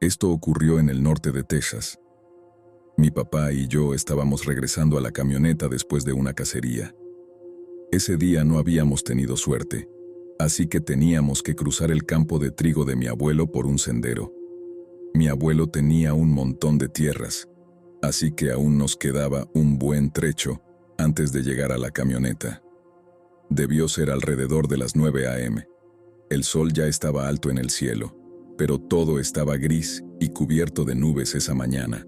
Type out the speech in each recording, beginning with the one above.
Esto ocurrió en el norte de Texas. Mi papá y yo estábamos regresando a la camioneta después de una cacería. Ese día no habíamos tenido suerte, así que teníamos que cruzar el campo de trigo de mi abuelo por un sendero. Mi abuelo tenía un montón de tierras, así que aún nos quedaba un buen trecho antes de llegar a la camioneta. Debió ser alrededor de las 9 a.m. El sol ya estaba alto en el cielo, pero todo estaba gris y cubierto de nubes esa mañana.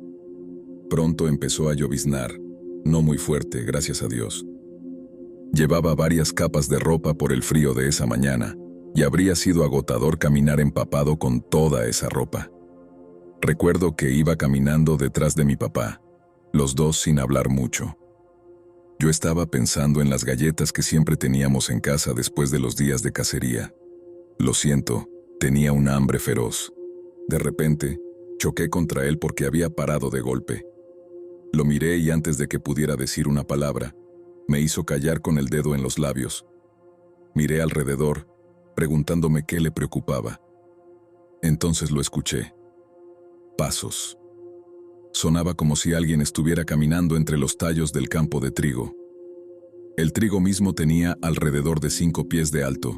Pronto empezó a lloviznar, no muy fuerte, gracias a Dios. Llevaba varias capas de ropa por el frío de esa mañana, y habría sido agotador caminar empapado con toda esa ropa. Recuerdo que iba caminando detrás de mi papá, los dos sin hablar mucho. Yo estaba pensando en las galletas que siempre teníamos en casa después de los días de cacería. Lo siento, tenía un hambre feroz. De repente, choqué contra él porque había parado de golpe. Lo miré y antes de que pudiera decir una palabra, me hizo callar con el dedo en los labios. Miré alrededor, preguntándome qué le preocupaba. Entonces lo escuché. Pasos. Sonaba como si alguien estuviera caminando entre los tallos del campo de trigo. El trigo mismo tenía alrededor de 5 pies de alto,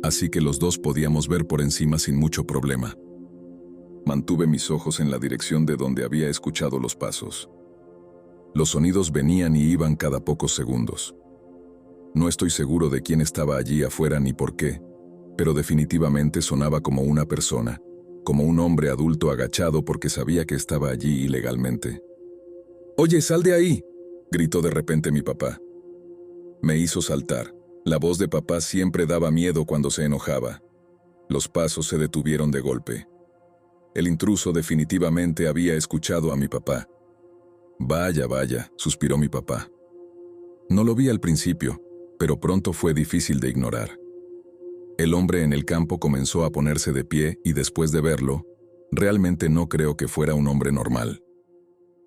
así que los dos podíamos ver por encima sin mucho problema. Mantuve mis ojos en la dirección de donde había escuchado los pasos. Los sonidos venían y iban cada pocos segundos. No estoy seguro de quién estaba allí afuera ni por qué, pero definitivamente sonaba como una persona, como un hombre adulto agachado porque sabía que estaba allí ilegalmente. «¡Oye, sal de ahí!», gritó de repente mi papá. Me hizo saltar. La voz de papá siempre daba miedo cuando se enojaba. Los pasos se detuvieron de golpe. El intruso definitivamente había escuchado a mi papá. «Vaya, vaya», suspiró mi papá. No lo vi al principio, pero pronto fue difícil de ignorar. El hombre en el campo comenzó a ponerse de pie y después de verlo, realmente no creo que fuera un hombre normal.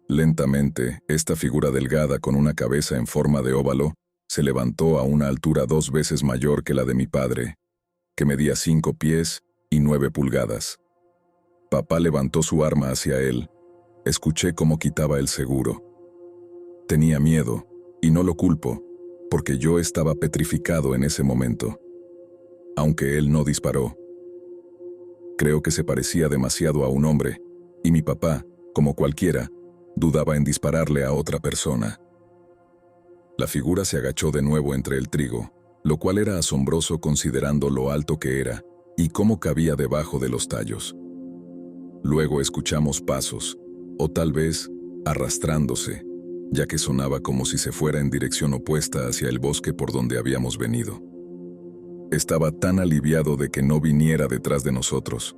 Lentamente, esta figura delgada con una cabeza en forma de óvalo se levantó a una altura 2 veces mayor que la de mi padre, que medía 5 pies y 9 pulgadas. Papá levantó su arma hacia él. Escuché cómo quitaba el seguro. Tenía miedo, y no lo culpo, porque yo estaba petrificado en ese momento. Aunque él no disparó. Creo que se parecía demasiado a un hombre, y mi papá, como cualquiera, dudaba en dispararle a otra persona. La figura se agachó de nuevo entre el trigo, lo cual era asombroso considerando lo alto que era y cómo cabía debajo de los tallos. Luego escuchamos pasos, o tal vez arrastrándose, ya que sonaba como si se fuera en dirección opuesta hacia el bosque por donde habíamos venido. Estaba tan aliviado de que no viniera detrás de nosotros.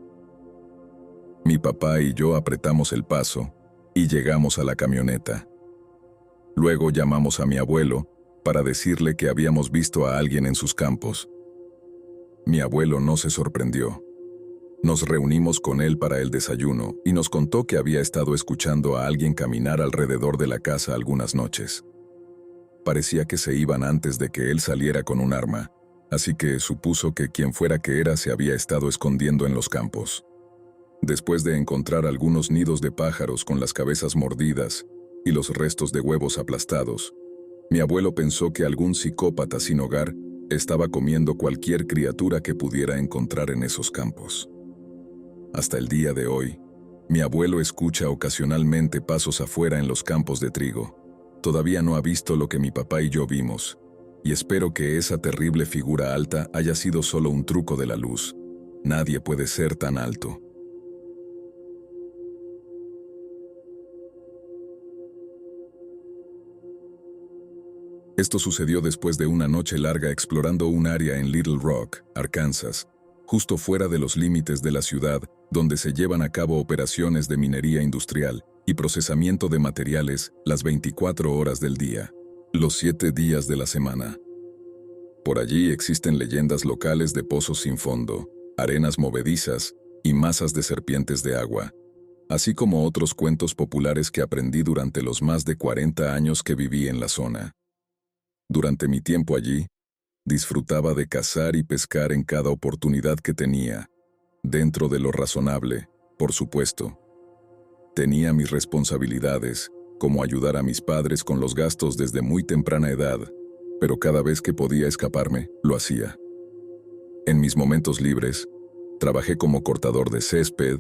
Mi papá y yo apretamos el paso y llegamos a la camioneta. Luego llamamos a mi abuelo para decirle que habíamos visto a alguien en sus campos. Mi abuelo no se sorprendió. Nos reunimos con él para el desayuno y nos contó que había estado escuchando a alguien caminar alrededor de la casa algunas noches. Parecía que se iban antes de que él saliera con un arma, así que supuso que quien fuera que era se había estado escondiendo en los campos. Después de encontrar algunos nidos de pájaros con las cabezas mordidas y los restos de huevos aplastados, mi abuelo pensó que algún psicópata sin hogar estaba comiendo cualquier criatura que pudiera encontrar en esos campos. Hasta el día de hoy, mi abuelo escucha ocasionalmente pasos afuera en los campos de trigo. Todavía no ha visto lo que mi papá y yo vimos, y espero que esa terrible figura alta haya sido solo un truco de la luz. Nadie puede ser tan alto. Esto sucedió después de una noche larga explorando un área en Little Rock, Arkansas, justo fuera de los límites de la ciudad, donde se llevan a cabo operaciones de minería industrial y procesamiento de materiales las 24 horas del día, los 7 días de la semana. Por allí existen leyendas locales de pozos sin fondo, arenas movedizas y masas de serpientes de agua, así como otros cuentos populares que aprendí durante los más de 40 años que viví en la zona. Durante mi tiempo allí, disfrutaba de cazar y pescar en cada oportunidad que tenía, dentro de lo razonable, por supuesto. Tenía mis responsabilidades, como ayudar a mis padres con los gastos desde muy temprana edad, pero cada vez que podía escaparme, lo hacía. En mis momentos libres, trabajé como cortador de césped,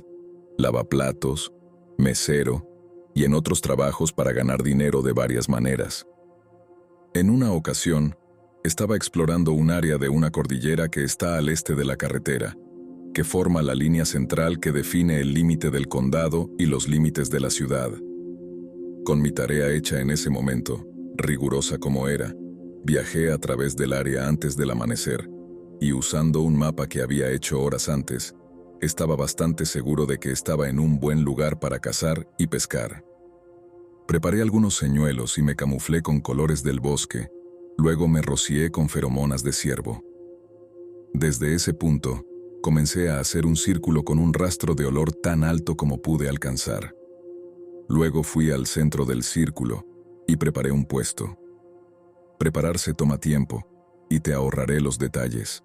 lavaplatos, mesero y en otros trabajos para ganar dinero de varias maneras. En una ocasión, estaba explorando un área de una cordillera que está al este de la carretera, que forma la línea central que define el límite del condado y los límites de la ciudad. Con mi tarea hecha en ese momento, rigurosa como era, viajé a través del área antes del amanecer, y usando un mapa que había hecho horas antes, estaba bastante seguro de que estaba en un buen lugar para cazar y pescar. Preparé algunos señuelos y me camuflé con colores del bosque, luego me rocié con feromonas de ciervo. Desde ese punto, comencé a hacer un círculo con un rastro de olor tan alto como pude alcanzar. Luego fui al centro del círculo y preparé un puesto. Prepararse toma tiempo, y te ahorraré los detalles.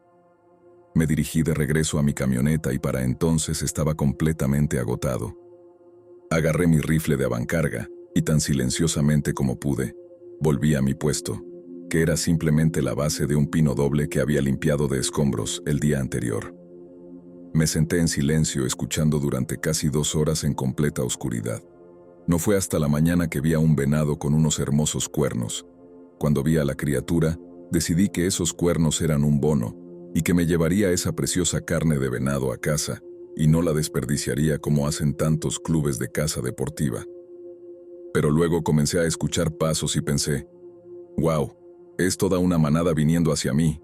Me dirigí de regreso a mi camioneta y para entonces estaba completamente agotado. Agarré mi rifle de avancarga y tan silenciosamente como pude, volví a mi puesto, que era simplemente la base de un pino doble que había limpiado de escombros el día anterior. Me senté en silencio escuchando durante casi 2 horas en completa oscuridad. No fue hasta la mañana que vi a un venado con unos hermosos cuernos. Cuando vi a la criatura, decidí que esos cuernos eran un bono y que me llevaría esa preciosa carne de venado a casa y no la desperdiciaría como hacen tantos clubes de caza deportiva. Pero luego comencé a escuchar pasos y pensé, «Wow, es toda una manada viniendo hacia mí».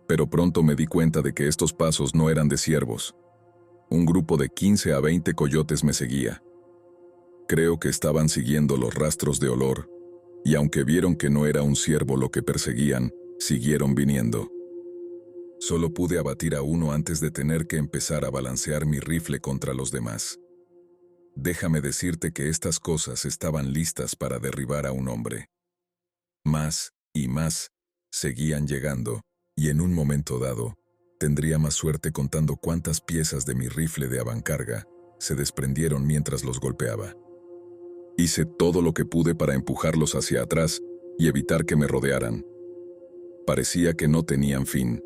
Pero pronto me di cuenta de que estos pasos no eran de ciervos. Un grupo de 15 a 20 coyotes me seguía. Creo que estaban siguiendo los rastros de olor, y aunque vieron que no era un ciervo lo que perseguían, siguieron viniendo. Solo pude abatir a uno antes de tener que empezar a balancear mi rifle contra los demás. Déjame decirte que estas cosas estaban listas para derribar a un hombre. Más y más seguían llegando, y en un momento dado, tendría más suerte contando cuántas piezas de mi rifle de avancarga se desprendieron mientras los golpeaba. Hice todo lo que pude para empujarlos hacia atrás y evitar que me rodearan. Parecía que no tenían fin.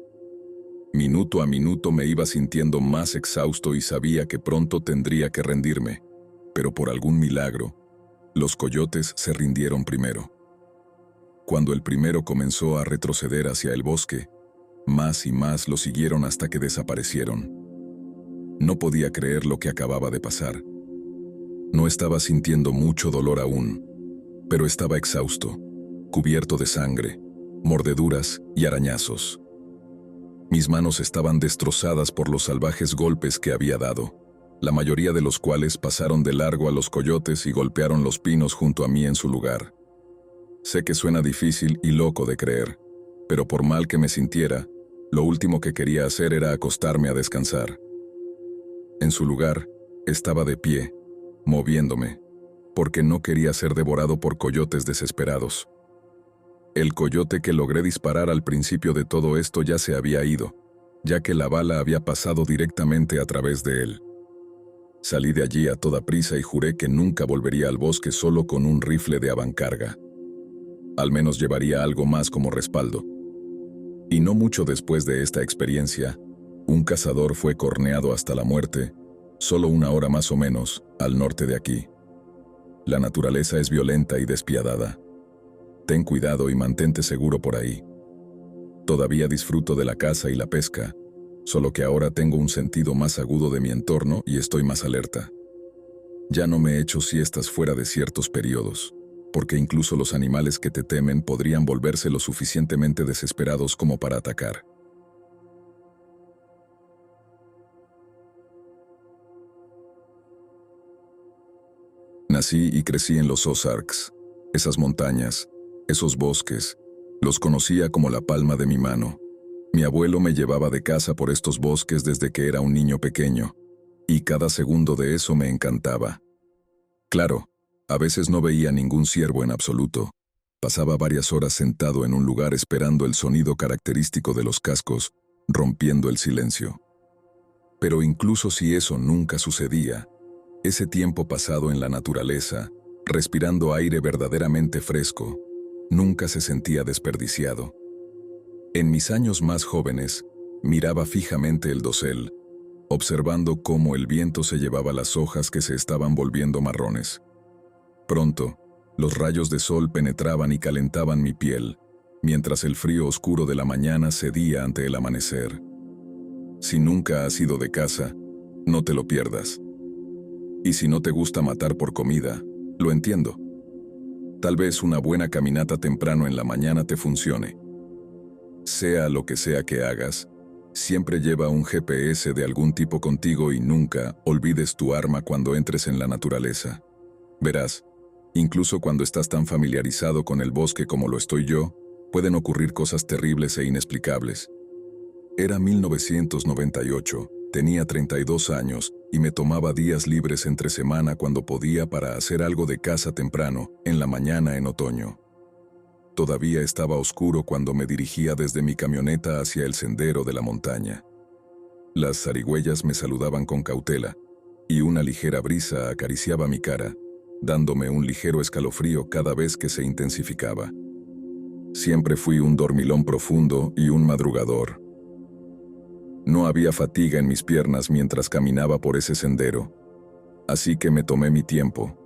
Minuto a minuto me iba sintiendo más exhausto y sabía que pronto tendría que rendirme, pero por algún milagro, los coyotes se rindieron primero. Cuando el primero comenzó a retroceder hacia el bosque, más y más lo siguieron hasta que desaparecieron. No podía creer lo que acababa de pasar. No estaba sintiendo mucho dolor aún, pero estaba exhausto, cubierto de sangre, mordeduras y arañazos. Mis manos estaban destrozadas por los salvajes golpes que había dado, la mayoría de los cuales pasaron de largo a los coyotes y golpearon los pinos junto a mí en su lugar. Sé que suena difícil y loco de creer, pero por mal que me sintiera, lo último que quería hacer era acostarme a descansar. En su lugar, estaba de pie, moviéndome, porque no quería ser devorado por coyotes desesperados. El coyote que logré disparar al principio de todo esto ya se había ido, ya que la bala había pasado directamente a través de él. Salí de allí a toda prisa y juré que nunca volvería al bosque solo con un rifle de avancarga. Al menos llevaría algo más como respaldo. Y no mucho después de esta experiencia, un cazador fue corneado hasta la muerte, solo 1 hora más o menos, al norte de aquí. La naturaleza es violenta y despiadada. Ten cuidado y mantente seguro por ahí. Todavía disfruto de la caza y la pesca, solo que ahora tengo un sentido más agudo de mi entorno y estoy más alerta. Ya no me echo siestas fuera de ciertos periodos, porque incluso los animales que te temen podrían volverse lo suficientemente desesperados como para atacar. Nací y crecí en los Ozarks. Esas montañas, esos bosques, los conocía como la palma de mi mano. Mi abuelo me llevaba de caza por estos bosques desde que era un niño pequeño, y cada segundo de eso me encantaba. Claro, a veces no veía ningún ciervo en absoluto. Pasaba varias horas sentado en un lugar esperando el sonido característico de los cascos, rompiendo el silencio. Pero incluso si eso nunca sucedía, ese tiempo pasado en la naturaleza, respirando aire verdaderamente fresco, nunca se sentía desperdiciado. En mis años más jóvenes, miraba fijamente el dosel, observando cómo el viento se llevaba las hojas que se estaban volviendo marrones. Pronto, los rayos de sol penetraban y calentaban mi piel, mientras el frío oscuro de la mañana cedía ante el amanecer. Si nunca has ido de caza, no te lo pierdas. Y si no te gusta matar por comida, lo entiendo. Tal vez una buena caminata temprano en la mañana te funcione. Sea lo que sea que hagas, siempre lleva un GPS de algún tipo contigo y nunca olvides tu arma cuando entres en la naturaleza. Verás, incluso cuando estás tan familiarizado con el bosque como lo estoy yo, pueden ocurrir cosas terribles e inexplicables. Era 1998, tenía 32 años y me tomaba días libres entre semana cuando podía para hacer algo de caza temprano, en la mañana en otoño. Todavía estaba oscuro cuando me dirigía desde mi camioneta hacia el sendero de la montaña. Las zarigüeyas me saludaban con cautela, y una ligera brisa acariciaba mi cara, dándome un ligero escalofrío cada vez que se intensificaba. Siempre fui un dormilón profundo y un madrugador. No había fatiga en mis piernas mientras caminaba por ese sendero, así que me tomé mi tiempo,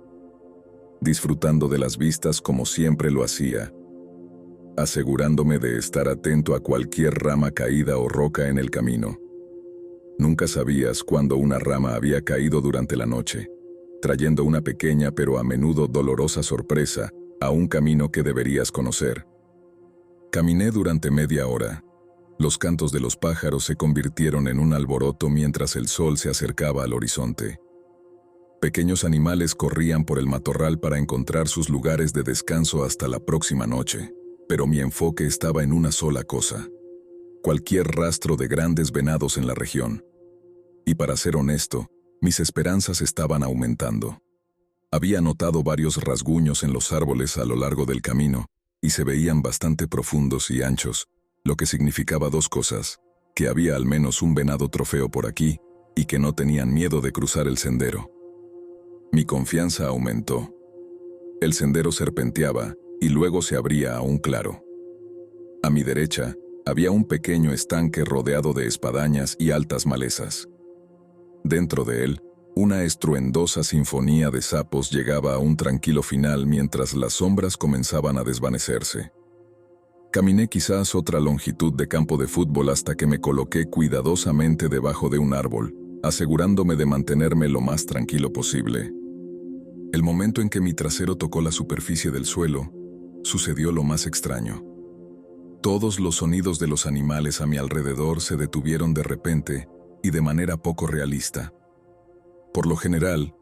disfrutando de las vistas como siempre lo hacía, asegurándome de estar atento a cualquier rama caída o roca en el camino. Nunca sabías cuándo una rama había caído durante la noche, trayendo una pequeña pero a menudo dolorosa sorpresa a un camino que deberías conocer. Caminé durante media hora. Los cantos de los pájaros se convirtieron en un alboroto mientras el sol se acercaba al horizonte. Pequeños animales corrían por el matorral para encontrar sus lugares de descanso hasta la próxima noche, pero mi enfoque estaba en una sola cosa: cualquier rastro de grandes venados en la región. Y para ser honesto, mis esperanzas estaban aumentando. Había notado varios rasguños en los árboles a lo largo del camino, y se veían bastante profundos y anchos, lo que significaba dos cosas: que había al menos un venado trofeo por aquí, y que no tenían miedo de cruzar el sendero. Mi confianza aumentó. El sendero serpenteaba, y luego se abría a un claro. A mi derecha, había un pequeño estanque rodeado de espadañas y altas malezas. Dentro de él, una estruendosa sinfonía de sapos llegaba a un tranquilo final mientras las sombras comenzaban a desvanecerse. Caminé quizás otra longitud de campo de fútbol hasta que me coloqué cuidadosamente debajo de un árbol, asegurándome de mantenerme lo más tranquilo posible. El momento en que mi trasero tocó la superficie del suelo, sucedió lo más extraño. Todos los sonidos de los animales a mi alrededor se detuvieron de repente y de manera poco realista. Por lo general,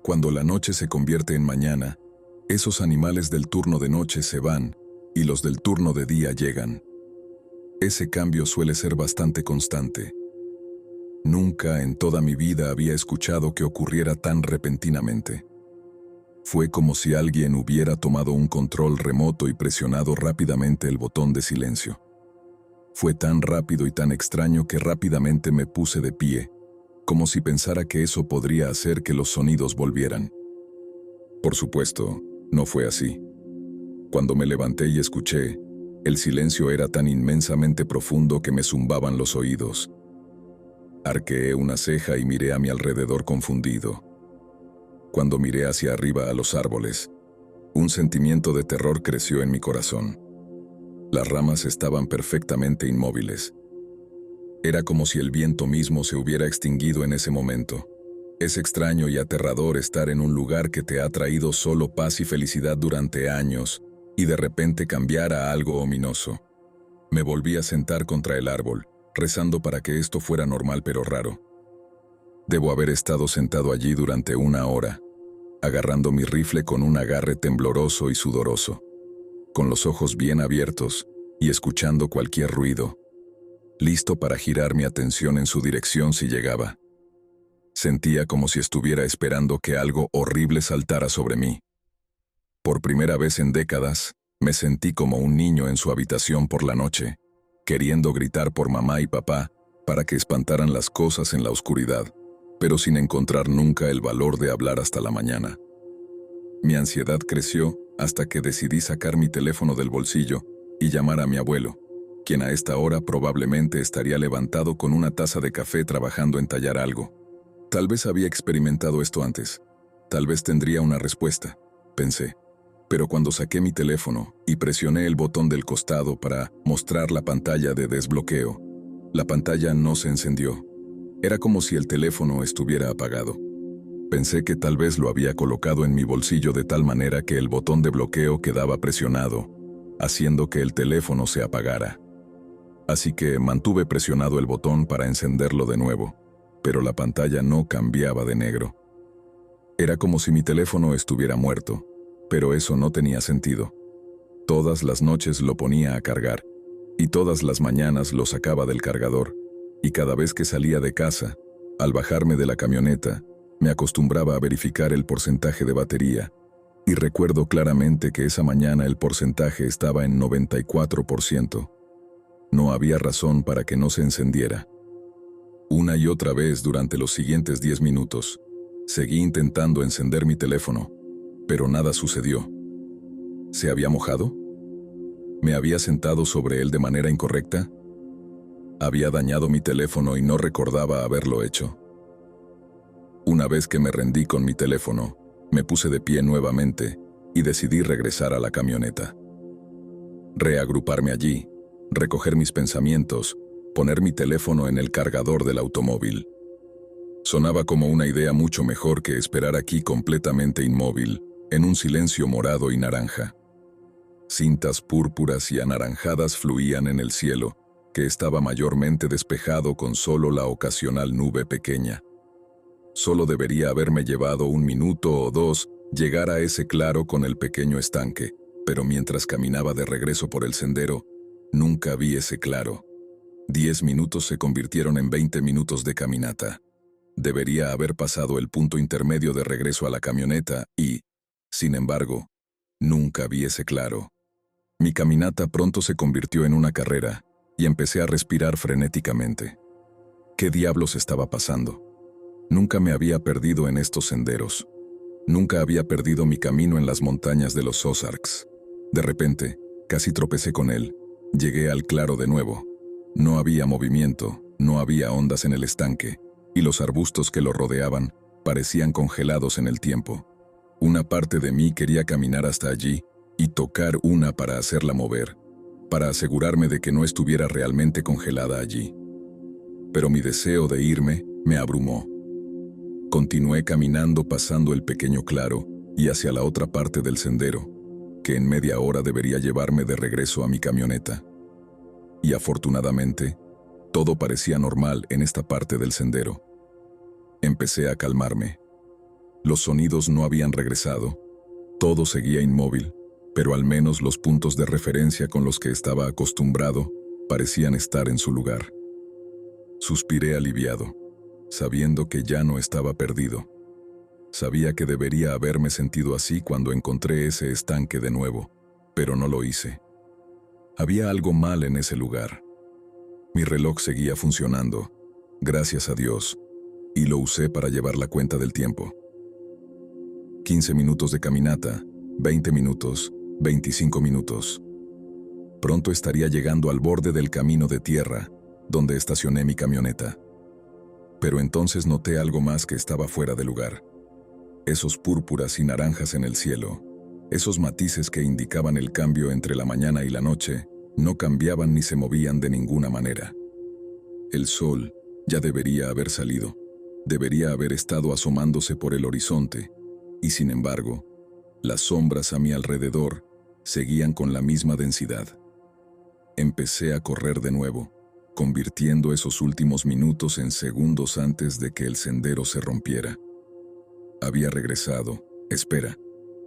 cuando la noche se convierte en mañana, esos animales del turno de noche se van y los del turno de día llegan. Ese cambio suele ser bastante constante. Nunca en toda mi vida había escuchado que ocurriera tan repentinamente. Fue como si alguien hubiera tomado un control remoto y presionado rápidamente el botón de silencio. Fue tan rápido y tan extraño que rápidamente me puse de pie, como si pensara que eso podría hacer que los sonidos volvieran. Por supuesto, no fue así. Cuando me levanté y escuché, el silencio era tan inmensamente profundo que me zumbaban los oídos. Arqueé una ceja y miré a mi alrededor confundido. Cuando miré hacia arriba a los árboles, un sentimiento de terror creció en mi corazón. Las ramas estaban perfectamente inmóviles. Era como si el viento mismo se hubiera extinguido en ese momento. Es extraño y aterrador estar en un lugar que te ha traído solo paz y felicidad durante años, y de repente cambiar a algo ominoso. Me volví a sentar contra el árbol, rezando para que esto fuera normal pero raro. Debo haber estado sentado allí durante una hora, agarrando mi rifle con un agarre tembloroso y sudoroso, con los ojos bien abiertos y escuchando cualquier ruido, listo para girar mi atención en su dirección si llegaba. Sentía como si estuviera esperando que algo horrible saltara sobre mí. Por primera vez en décadas, me sentí como un niño en su habitación por la noche, queriendo gritar por mamá y papá para que espantaran las cosas en la oscuridad, pero sin encontrar nunca el valor de hablar hasta la mañana. Mi ansiedad creció hasta que decidí sacar mi teléfono del bolsillo y llamar a mi abuelo, quien a esta hora probablemente estaría levantado con una taza de café trabajando en tallar algo. Tal vez había experimentado esto antes. Tal vez tendría una respuesta, pensé. Pero cuando saqué mi teléfono y presioné el botón del costado para mostrar la pantalla de desbloqueo, la pantalla no se encendió. Era como si el teléfono estuviera apagado. Pensé que tal vez lo había colocado en mi bolsillo de tal manera que el botón de bloqueo quedaba presionado, haciendo que el teléfono se apagara. Así que mantuve presionado el botón para encenderlo de nuevo, pero la pantalla no cambiaba de negro. Era como si mi teléfono estuviera muerto, pero eso no tenía sentido. Todas las noches lo ponía a cargar, y todas las mañanas lo sacaba del cargador, y cada vez que salía de casa, al bajarme de la camioneta, me acostumbraba a verificar el porcentaje de batería, y recuerdo claramente que esa mañana el porcentaje estaba en 94%. No había razón para que no se encendiera. Una y otra vez durante los siguientes 10 minutos, seguí intentando encender mi teléfono, pero nada sucedió. ¿Se había mojado? ¿Me había sentado sobre él de manera incorrecta? Había dañado mi teléfono y no recordaba haberlo hecho. Una vez que me rendí con mi teléfono, me puse de pie nuevamente y decidí regresar a la camioneta. Reagruparme allí, recoger mis pensamientos, poner mi teléfono en el cargador del automóvil. Sonaba como una idea mucho mejor que esperar aquí completamente inmóvil, en un silencio morado y naranja. Cintas púrpuras y anaranjadas fluían en el cielo, que estaba mayormente despejado con solo la ocasional nube pequeña. Solo debería haberme llevado 1 minuto o 2 llegar a ese claro con el pequeño estanque, pero mientras caminaba de regreso por el sendero, nunca vi ese claro. 10 minutos se convirtieron en 20 minutos de caminata. Debería haber pasado el punto intermedio de regreso a la camioneta y, sin embargo, nunca vi ese claro. Mi caminata pronto se convirtió en una carrera y empecé a respirar frenéticamente. ¿Qué diablos estaba pasando? Nunca me había perdido en estos senderos. Nunca había perdido mi camino en las montañas de los Ozarks. De repente, casi tropecé con él. Llegué al claro de nuevo. No había movimiento, no había ondas en el estanque, y los arbustos que lo rodeaban parecían congelados en el tiempo. Una parte de mí quería caminar hasta allí y tocar una para hacerla mover, para asegurarme de que no estuviera realmente congelada allí. Pero mi deseo de irme me abrumó. Continué caminando pasando el pequeño claro y hacia la otra parte del sendero, que en media hora debería llevarme de regreso a mi camioneta. Y afortunadamente, todo parecía normal en esta parte del sendero. Empecé a calmarme. Los sonidos no habían regresado. Todo seguía inmóvil, pero al menos los puntos de referencia con los que estaba acostumbrado parecían estar en su lugar. Suspiré aliviado, sabiendo que ya no estaba perdido. Sabía que debería haberme sentido así cuando encontré ese estanque de nuevo, pero no lo hice. Había algo mal en ese lugar. Mi reloj seguía funcionando, gracias a Dios, y lo usé para llevar la cuenta del tiempo. 15 minutos de caminata, 20 minutos, 25 minutos. Pronto estaría llegando al borde del camino de tierra, donde estacioné mi camioneta. Pero entonces noté algo más que estaba fuera de lugar. Esos púrpuras y naranjas en el cielo, esos matices que indicaban el cambio entre la mañana y la noche, no cambiaban ni se movían de ninguna manera. El sol ya debería haber salido, debería haber estado asomándose por el horizonte, y sin embargo, las sombras a mi alrededor seguían con la misma densidad. Empecé a correr de nuevo, convirtiendo esos últimos minutos en segundos antes de que el sendero se rompiera. Había regresado,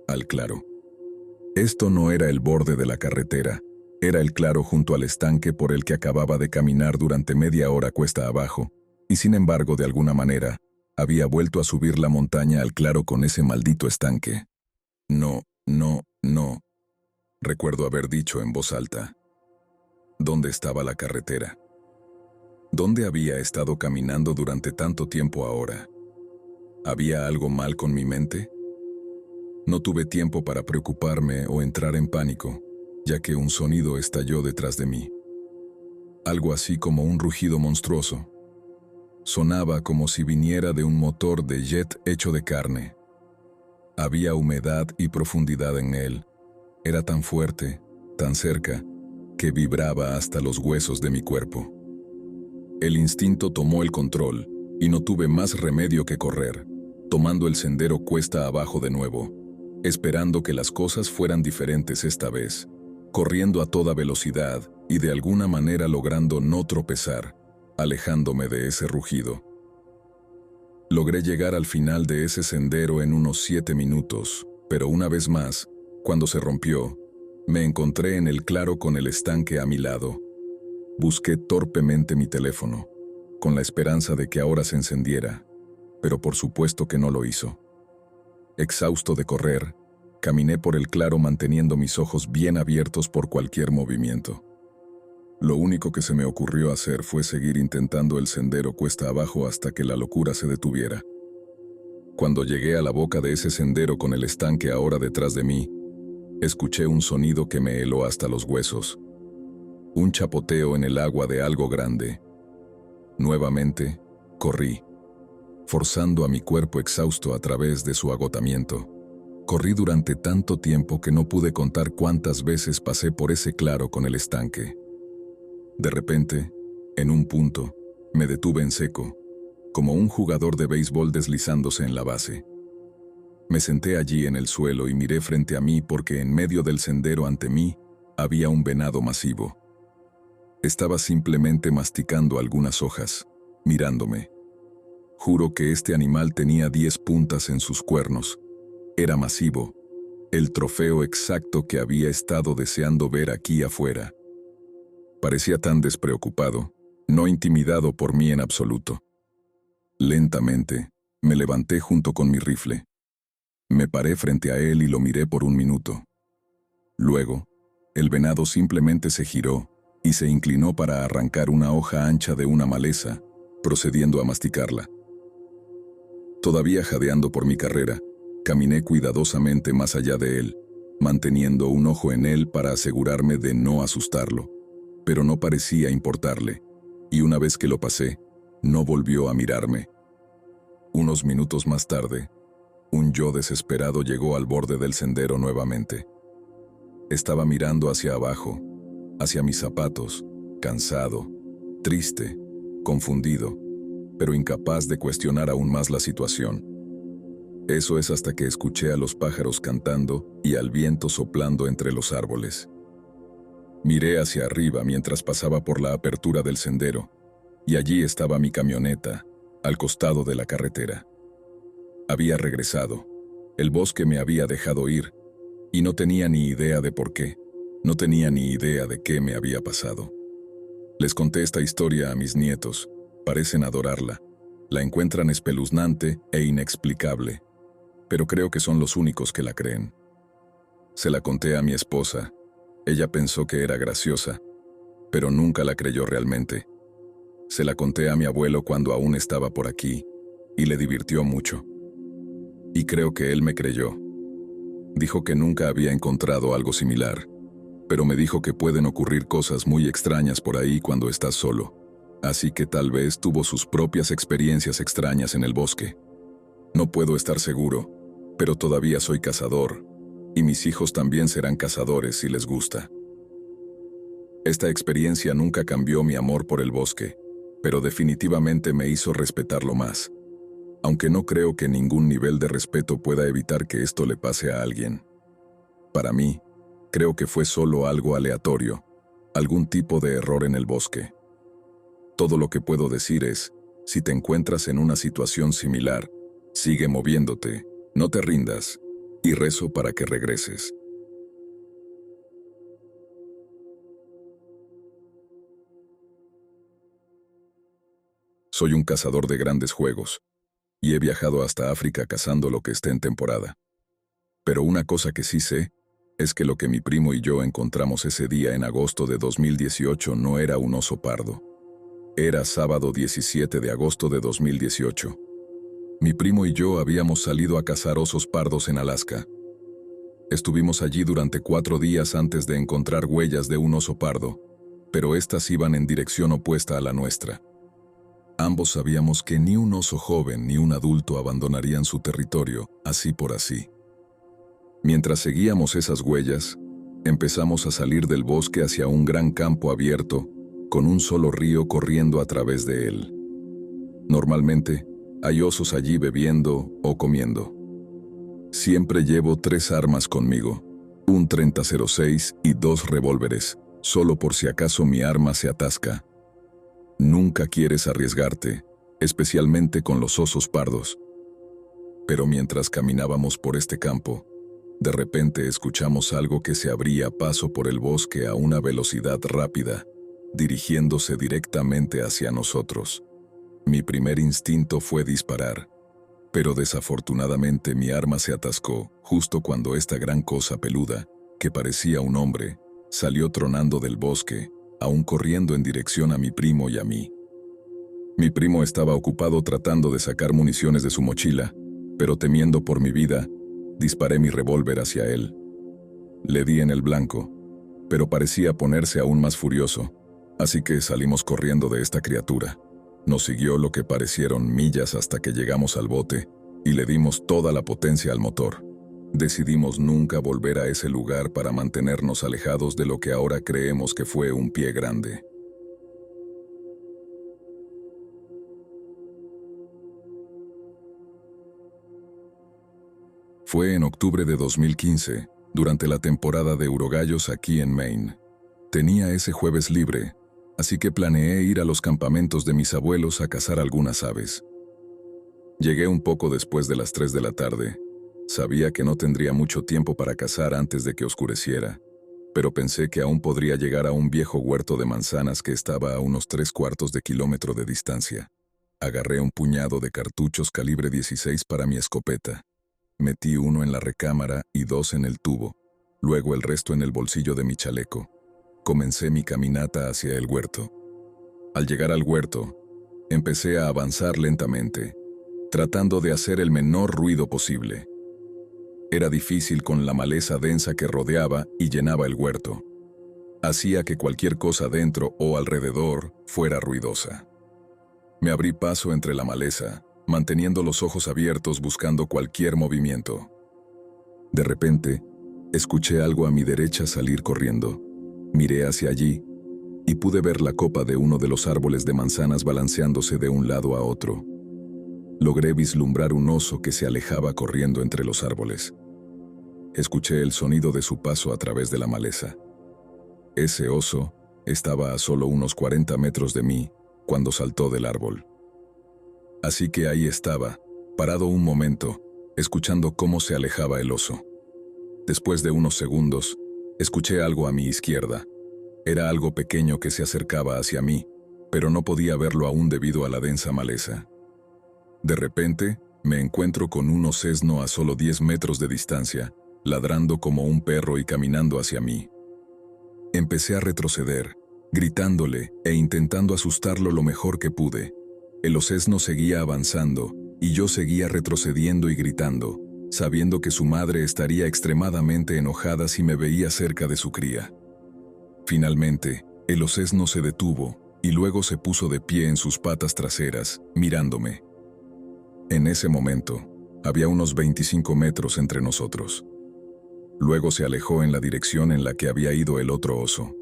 al claro. Esto no era el borde de la carretera, era el claro junto al estanque por el que acababa de caminar durante media hora cuesta abajo, y sin embargo, de alguna manera, había vuelto a subir la montaña al claro con ese maldito estanque. No, recuerdo haber dicho en voz alta. ¿Dónde estaba la carretera? ¿Dónde había estado caminando durante tanto tiempo ahora? ¿Había algo mal con mi mente? No tuve tiempo para preocuparme o entrar en pánico, ya que un sonido estalló detrás de mí. Algo así como un rugido monstruoso. Sonaba como si viniera de un motor de jet hecho de carne. Había humedad y profundidad en él. Era tan fuerte, tan cerca, que vibraba hasta los huesos de mi cuerpo. El instinto tomó el control y no tuve más remedio que correr, tomando el sendero cuesta abajo de nuevo, esperando que las cosas fueran diferentes esta vez, corriendo a toda velocidad y de alguna manera logrando no tropezar, alejándome de ese rugido. Logré llegar al final de ese sendero en unos 7 minutos, pero una vez más, cuando se rompió, me encontré en el claro con el estanque a mi lado. Busqué torpemente mi teléfono, con la esperanza de que ahora se encendiera, pero por supuesto que no lo hizo. Exhausto de correr, caminé por el claro manteniendo mis ojos bien abiertos por cualquier movimiento. Lo único que se me ocurrió hacer fue seguir intentando el sendero cuesta abajo hasta que la locura se detuviera. Cuando llegué a la boca de ese sendero con el estanque ahora detrás de mí, escuché un sonido que me heló hasta los huesos. Un chapoteo en el agua de algo grande. Nuevamente, corrí, forzando a mi cuerpo exhausto a través de su agotamiento. Corrí durante tanto tiempo que no pude contar cuántas veces pasé por ese claro con el estanque. De repente, en un punto, me detuve en seco, como un jugador de béisbol deslizándose en la base. Me senté allí en el suelo y miré frente a mí porque en medio del sendero ante mí había un venado masivo. Estaba simplemente masticando algunas hojas, mirándome. Juro que este animal tenía 10 puntas en sus cuernos. Era masivo, el trofeo exacto que había estado deseando ver aquí afuera. Parecía tan despreocupado, no intimidado por mí en absoluto. Lentamente, me levanté junto con mi rifle. Me paré frente a él y lo miré por un minuto. Luego, el venado simplemente se giró y se inclinó para arrancar una hoja ancha de una maleza, procediendo a masticarla. Todavía jadeando por mi carrera, caminé cuidadosamente más allá de él, manteniendo un ojo en él para asegurarme de no asustarlo. Pero no parecía importarle, y una vez que lo pasé, no volvió a mirarme. Unos minutos más tarde, un yo desesperado llegó al borde del sendero nuevamente. Estaba mirando hacia abajo, hacia mis zapatos, cansado, triste, confundido, pero incapaz de cuestionar aún más la situación. Eso es hasta que escuché a los pájaros cantando y al viento soplando entre los árboles. Miré hacia arriba mientras pasaba por la apertura del sendero, y allí estaba mi camioneta, al costado de la carretera. Había regresado, el bosque me había dejado ir, y no tenía ni idea de por qué, no tenía ni idea de qué me había pasado. Les conté esta historia a mis nietos, parecen adorarla, la encuentran espeluznante e inexplicable, pero creo que son los únicos que la creen. Se la conté a mi esposa. Ella pensó que era graciosa, pero nunca la creyó realmente. Se la conté a mi abuelo cuando aún estaba por aquí, y le divirtió mucho. Y creo que él me creyó. Dijo que nunca había encontrado algo similar, pero me dijo que pueden ocurrir cosas muy extrañas por ahí cuando estás solo, así que tal vez tuvo sus propias experiencias extrañas en el bosque. No puedo estar seguro, pero todavía soy cazador, y mis hijos también serán cazadores si les gusta. Esta experiencia nunca cambió mi amor por el bosque, pero definitivamente me hizo respetarlo más. Aunque no creo que ningún nivel de respeto pueda evitar que esto le pase a alguien. Para mí, creo que fue solo algo aleatorio, algún tipo de error en el bosque. Todo lo que puedo decir es, si te encuentras en una situación similar, sigue moviéndote, no te rindas, y rezo para que regreses. Soy un cazador de grandes juegos, y he viajado hasta África cazando lo que esté en temporada. Pero una cosa que sí sé, es que lo que mi primo y yo encontramos ese día en agosto de 2018 no era un oso pardo. Era sábado 17 de agosto de 2018. Mi primo y yo habíamos salido a cazar osos pardos en Alaska. Estuvimos allí durante 4 días antes de encontrar huellas de un oso pardo, pero éstas iban en dirección opuesta a la nuestra. Ambos sabíamos que ni un oso joven ni un adulto abandonarían su territorio, así por así. Mientras seguíamos esas huellas, empezamos a salir del bosque hacia un gran campo abierto, con un solo río corriendo a través de él. Normalmente, hay osos allí bebiendo o comiendo. Siempre llevo 3 armas conmigo, un 30-06 y 2 revólveres, solo por si acaso mi arma se atasca. Nunca quieres arriesgarte, especialmente con los osos pardos. Pero mientras caminábamos por este campo, de repente escuchamos algo que se abría paso por el bosque a una velocidad rápida, dirigiéndose directamente hacia nosotros. Mi primer instinto fue disparar, pero desafortunadamente mi arma se atascó justo cuando esta gran cosa peluda, que parecía un hombre, salió tronando del bosque, aún corriendo en dirección a mi primo y a mí. Mi primo estaba ocupado tratando de sacar municiones de su mochila, pero temiendo por mi vida, disparé mi revólver hacia él. Le di en el blanco, pero parecía ponerse aún más furioso, así que salimos corriendo de esta criatura. Nos siguió lo que parecieron millas hasta que llegamos al bote y le dimos toda la potencia al motor. Decidimos nunca volver a ese lugar para mantenernos alejados de lo que ahora creemos que fue un pie grande. Fue en octubre de 2015, durante la temporada de urogallos aquí en Maine. Tenía ese jueves libre, así que planeé ir a los campamentos de mis abuelos a cazar algunas aves. Llegué un poco después de las 3 de la tarde. Sabía que no tendría mucho tiempo para cazar antes de que oscureciera, pero pensé que aún podría llegar a un viejo huerto de manzanas que estaba a unos 3/4 de kilómetro de distancia. Agarré un puñado de cartuchos calibre 16 para mi escopeta. Metí 1 en la recámara y 2 en el tubo, luego el resto en el bolsillo de mi chaleco. Comencé mi caminata hacia el huerto. Al llegar al huerto, empecé a avanzar lentamente, tratando de hacer el menor ruido posible. Era difícil con la maleza densa que rodeaba y llenaba el huerto. Hacía que cualquier cosa dentro o alrededor fuera ruidosa. Me abrí paso entre la maleza, manteniendo los ojos abiertos buscando cualquier movimiento. De repente, escuché algo a mi derecha salir corriendo. Miré hacia allí y pude ver la copa de uno de los árboles de manzanas balanceándose de un lado a otro. Logré vislumbrar un oso que se alejaba corriendo entre los árboles. Escuché el sonido de su paso a través de la maleza. Ese oso estaba a solo unos 40 metros de mí cuando saltó del árbol. Así que ahí estaba, parado un momento, escuchando cómo se alejaba el oso. Después de unos segundos, escuché algo a mi izquierda. Era algo pequeño que se acercaba hacia mí, pero no podía verlo aún debido a la densa maleza. De repente, me encuentro con un osesno a solo 10 metros de distancia, ladrando como un perro y caminando hacia mí. Empecé a retroceder, gritándole e intentando asustarlo lo mejor que pude. El osesno seguía avanzando, y yo seguía retrocediendo y gritando, sabiendo que su madre estaría extremadamente enojada si me veía cerca de su cría. Finalmente, el osesno se detuvo, y luego se puso de pie en sus patas traseras, mirándome. En ese momento, había unos 25 metros entre nosotros. Luego se alejó en la dirección en la que había ido el otro oso,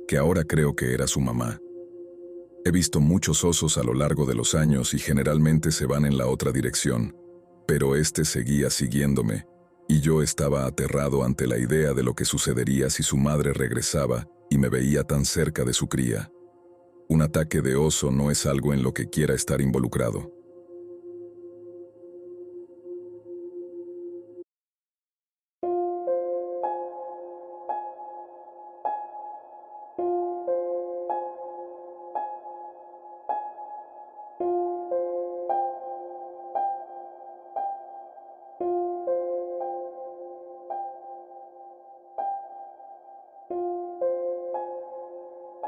que ahora creo que era su mamá. He visto muchos osos a lo largo de los años y generalmente se van en la otra dirección, pero este seguía siguiéndome, y yo estaba aterrado ante la idea de lo que sucedería si su madre regresaba y me veía tan cerca de su cría. Un ataque de oso no es algo en lo que quiera estar involucrado.